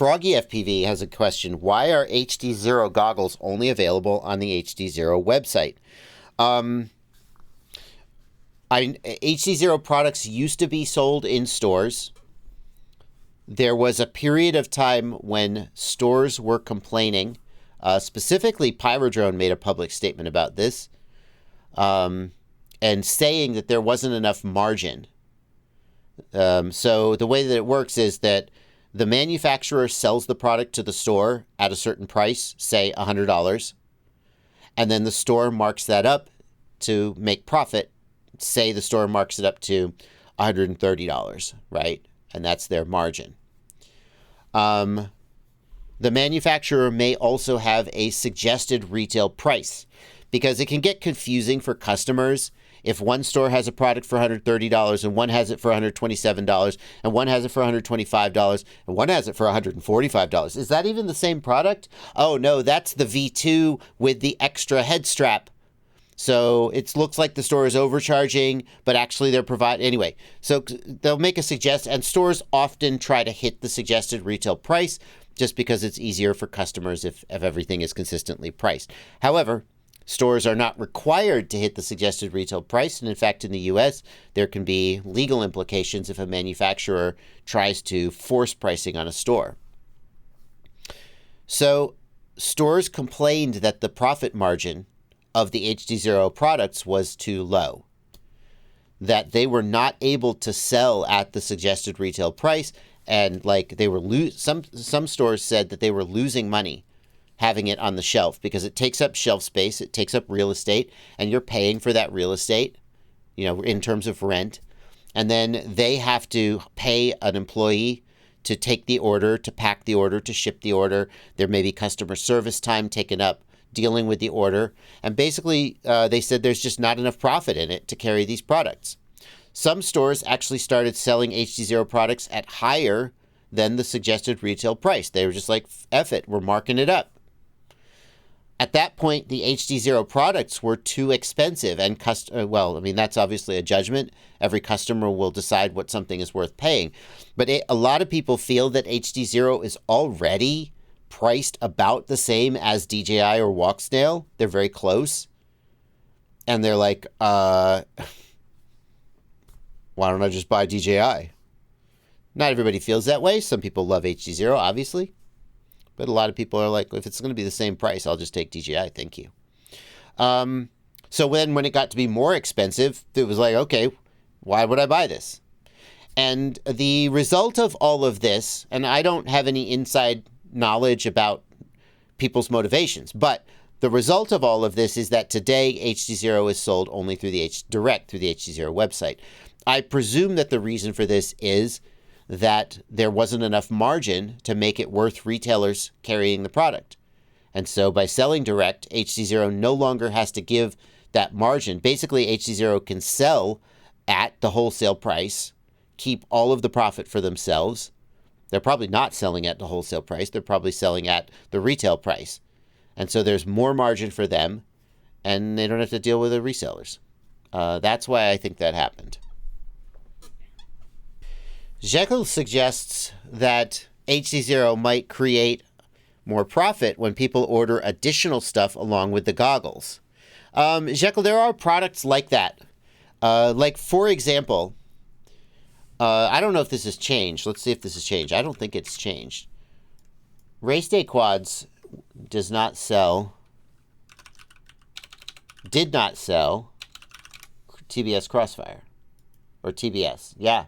Froggy FPV has a question. Why are HDZero goggles only available on the HDZero website? HDZero products used to be sold in stores. There was a period of time when stores were complaining. Specifically, Pyrodrone made a public statement about this, and saying that there wasn't enough margin. So the way that it works is that the manufacturer sells the product to the store at a certain price, say $100, and then the store marks that up to make profit. Say the store marks it up to $130, right? And that's their margin. The manufacturer may also have a suggested retail price, because it can get confusing for customers if one store has a product for $130 and one has it for $127 and one has it for $125 and one has it for $145. Is that even the same product? Oh, no, that's the V2 with the extra head strap. So it looks like the store is overcharging, but actually they're providing anyway. So they'll make a suggestion, and stores often try to hit the suggested retail price just because it's easier for customers if everything is consistently priced. However, stores are not required to hit the suggested retail price. And in fact, in the US, there can be legal implications if a manufacturer tries to force pricing on a store. So stores complained that the profit margin of the HDZero products was too low, that they were not able to sell at the suggested retail price. And like they were some stores said that they were losing money having it on the shelf because it takes up shelf space, it takes up real estate, and you're paying for that real estate, in terms of rent. And then they have to pay an employee to take the order, to pack the order, to ship the order. There may be customer service time taken up dealing with the order. And basically, they said there's just not enough profit in it to carry these products. Some stores actually started selling HDZero products at higher than the suggested retail price. They were just like, F it, we're marking it up. At that point, the HDZero products were too expensive, and that's obviously a judgment. Every customer will decide what something is worth paying. But a lot of people feel that HDZero is already priced about the same as DJI or Walksnail. They're very close. And they're like, why don't I just buy DJI? Not everybody feels that way. Some people love HDZero, obviously. But a lot of people are like, if it's going to be the same price, I'll just take DJI. Thank you. So when it got to be more expensive, it was like, okay, why would I buy this? And the result of all of this, and I don't have any inside knowledge about people's motivations, but the result of all of this is that today HDZero is sold only through the direct through the HDZero website. I presume that the reason for this is that there wasn't enough margin to make it worth retailers carrying the product. And so by selling direct, HDZero no longer has to give that margin. Basically, HDZero can sell at the wholesale price, keep all of the profit for themselves. They're probably not selling at the wholesale price. They're probably selling at the retail price. And so there's more margin for them, and they don't have to deal with the resellers. That's why I think that happened. Jekyll suggests that HDZero might create more profit when people order additional stuff along with the goggles. Jekyll, there are products like that. Like, for example, I don't know if this has changed. Let's see if this has changed. I don't think it's changed. Race Day Quads did not sell TBS Crossfire. Or TBS, yeah.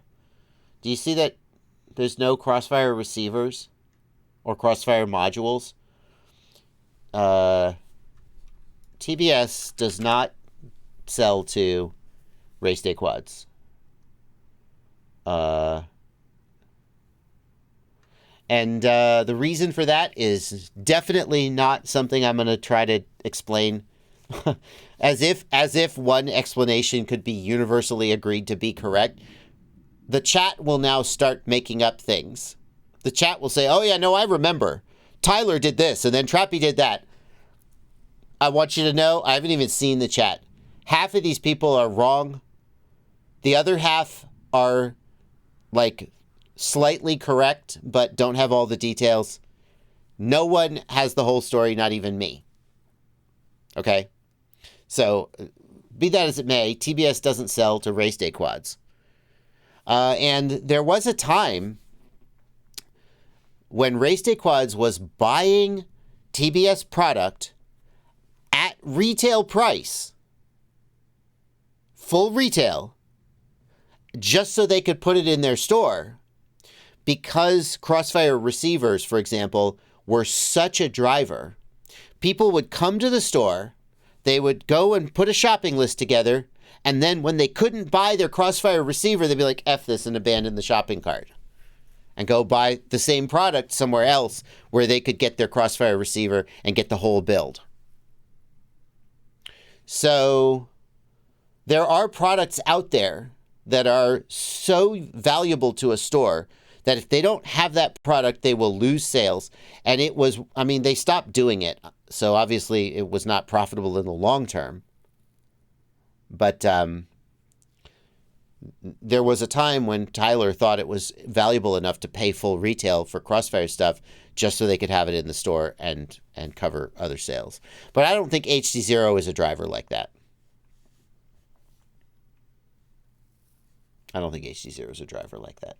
Do you see that there's no Crossfire receivers or Crossfire modules? TBS does not sell to Race Day Quads. And the reason for that is definitely not something I'm going to try to explain as if one explanation could be universally agreed to be correct. The chat will now start making up things. The chat will say, oh yeah, no, I remember. Tyler did this, and then Trappy did that. I want you to know, I haven't even seen the chat. Half of these people are wrong. The other half are, like, slightly correct, but don't have all the details. No one has the whole story, not even me. Okay? So, be that as it may, TBS doesn't sell to race day quads. And there was a time when Race Day Quads was buying TBS product at retail price, full retail, just so they could put it in their store, because Crossfire receivers, for example, were such a driver. People would come to the store, they would go and put a shopping list together, and then when they couldn't buy their Crossfire receiver, they'd be like, F this, and abandon the shopping cart and go buy the same product somewhere else where they could get their Crossfire receiver and get the whole build. So there are products out there that are so valuable to a store that if they don't have that product, they will lose sales. And it was, I mean, they stopped doing it. So obviously it was not profitable in the long term. But there was a time when Tyler thought it was valuable enough to pay full retail for Crossfire stuff just so they could have it in the store and cover other sales. But I don't think HDZero is a driver like that. I don't think HDZero is a driver like that.